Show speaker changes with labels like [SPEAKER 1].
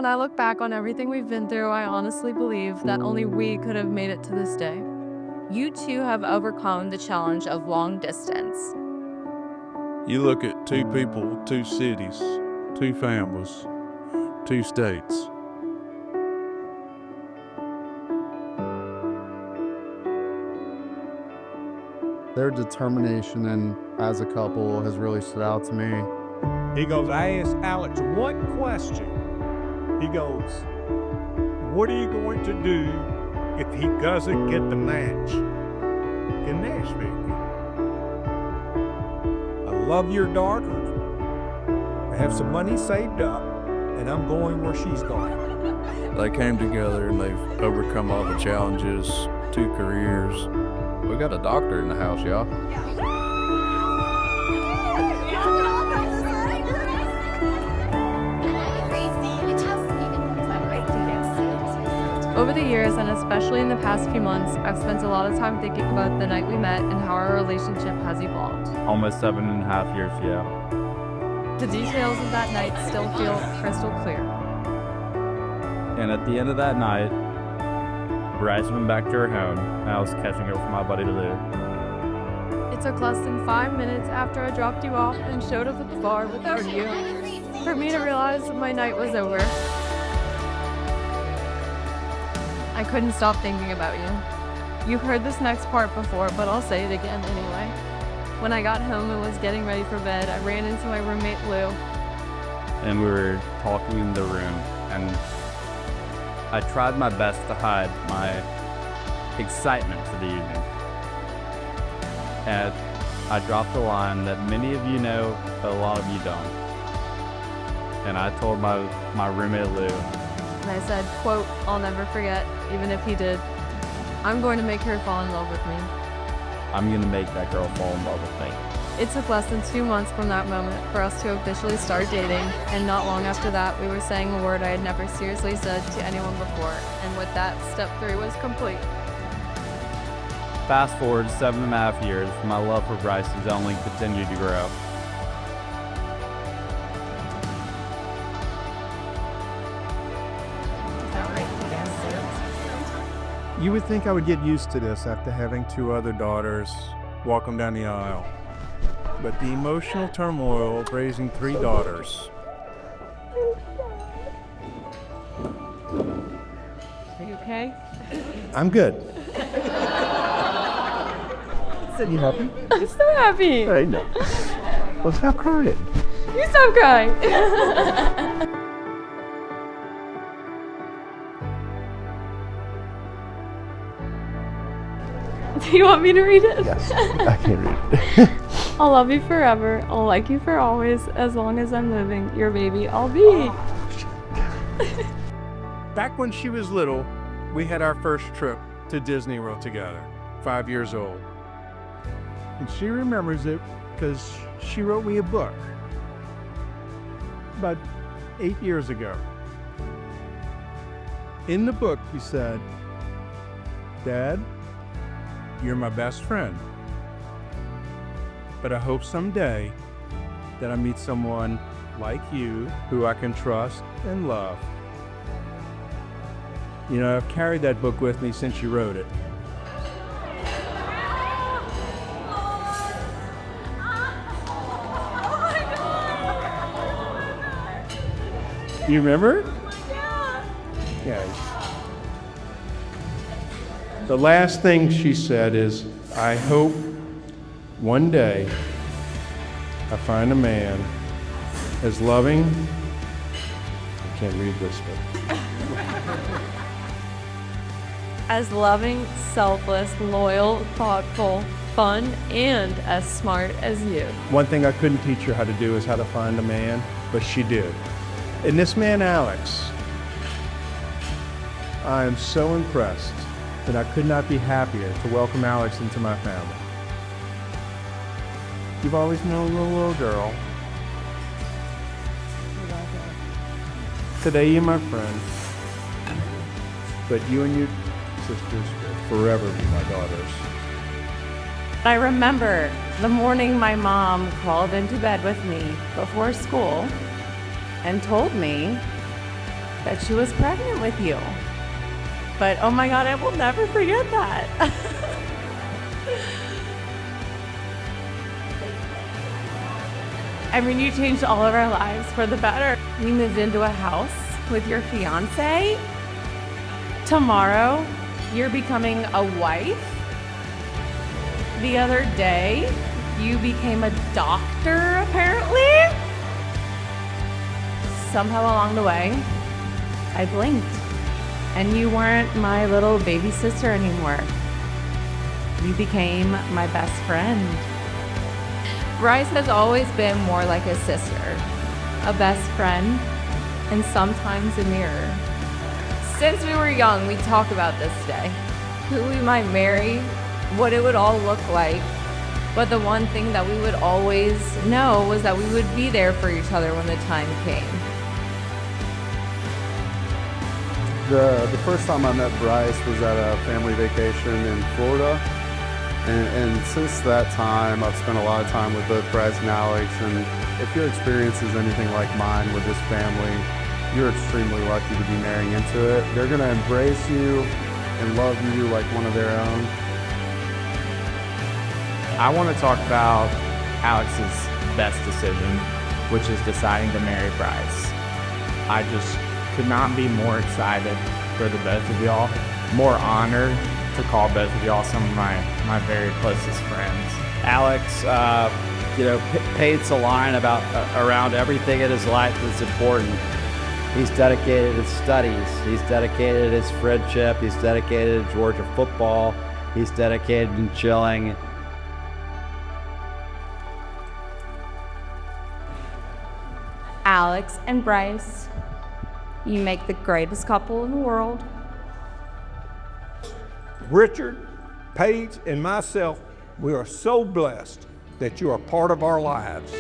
[SPEAKER 1] When I look back on everything we've been through, I honestly believe that only we could have made it to this day. You two have overcome the challenge of long distance.
[SPEAKER 2] You look at two people, two cities, two families, two states.
[SPEAKER 3] Their determination and as a couple has really stood out to me.
[SPEAKER 4] He goes, I asked Alex one question. He goes, what are you going to do if he doesn't get the match in Nashville? I love your daughter. I have some money saved up, and I'm going where she's going.
[SPEAKER 2] They came together and they've overcome all the challenges, 2 careers. We got a doctor in the house, y'all.
[SPEAKER 1] Over the years, and especially in the past few months, I've spent a lot of time thinking about the night we met and how our relationship has evolved.
[SPEAKER 5] Almost 7.5 years, yeah.
[SPEAKER 1] The details of that night still feel crystal clear.
[SPEAKER 5] And at the end of that night, Bryce went back to her home, and I was catching up with my buddy Lou.
[SPEAKER 1] It took less than 5 minutes after I dropped you off and showed up at the bar without you for me to realize that my night was over. I couldn't stop thinking about you. You've heard this next part before, but I'll say it again anyway. When I got home and was getting ready for bed, I ran into my roommate Lou.
[SPEAKER 5] And we were talking in the room, and I tried my best to hide my excitement for the evening. And I dropped a line that many of you know, but a lot of you don't. And I told my roommate Lou,
[SPEAKER 1] And I said, quote, I'll never forget, even if he did. I'm going to make her fall in love with me.
[SPEAKER 5] I'm gonna make that girl fall in love with me.
[SPEAKER 1] It took less than 2 months from that moment for us to officially start dating, and not long after that, we were saying a word I had never seriously said to anyone before, and with that, step 3 was complete.
[SPEAKER 5] Fast forward 7.5 years, my love for Bryce has only continued to grow.
[SPEAKER 4] You would think I would get used to this after having 2 other daughters walk them down the aisle. But the emotional turmoil of raising 3 daughters.
[SPEAKER 1] Are you okay?
[SPEAKER 4] I'm good.
[SPEAKER 3] You happy?
[SPEAKER 1] I'm so happy.
[SPEAKER 3] I know. Well, stop crying.
[SPEAKER 1] You stop crying. Do you want me to read it?
[SPEAKER 3] Yes, I can read it.
[SPEAKER 1] I'll love you forever. I'll like you for always. As long as I'm living, your baby I'll be.
[SPEAKER 4] Back when she was little, we had our first trip to Disney World together, 5 years old. And she remembers it because she wrote me a book about 8 years ago. In the book, he said, Dad, you're my best friend. But I hope someday that I meet someone like you who I can trust and love. You know, I've carried that book with me since you wrote it. You remember? Yeah. The last thing she said is, I hope one day I find a man as loving, I can't read this, but
[SPEAKER 1] As loving, selfless, loyal, thoughtful, fun, and as smart as you.
[SPEAKER 4] one thing I couldn't teach her how to do is how to find a man, but she did. And this man, Alex, I am so impressed that I could not be happier to welcome Alex into my family. You've always known a little girl. Today you're my friend, but you and your sisters will forever be my daughters.
[SPEAKER 6] I remember the morning my mom crawled into bed with me before school and told me that she was pregnant with you. But oh my God, I will never forget that. I mean, you changed all of our lives for the better. You moved into a house with your fiance. Tomorrow, you're becoming a wife. The other day, you became a doctor, apparently. Somehow along the way, I blinked, and you weren't my little baby sister anymore. You became my best friend.
[SPEAKER 1] Bryce has always been more like a sister, a best friend, and sometimes a mirror. Since we were young, we talk about this day, who we might marry, what it would all look like. But the one thing that we would always know was that we would be there for each other when the time came.
[SPEAKER 3] The first time I met Bryce was at a family vacation in Florida. And since that time, I've spent a lot of time with both Bryce and Alex. And if your experience is anything like mine with this family, you're extremely lucky to be marrying into it. They're going to embrace you and love you like one of their own.
[SPEAKER 7] I want to talk about Alex's best decision, which is deciding to marry Bryce. I just could not be more excited for the both of y'all, more honored to call both of y'all some of my very closest friends.
[SPEAKER 8] Alex, paints a line around everything in his life that's important. He's dedicated his studies. He's dedicated his friendship. He's dedicated to Georgia football. He's dedicated in chilling.
[SPEAKER 6] Alex and Bryce, you make the greatest couple in the world.
[SPEAKER 9] Richard, Paige, and myself, we are so blessed that you are part of our lives.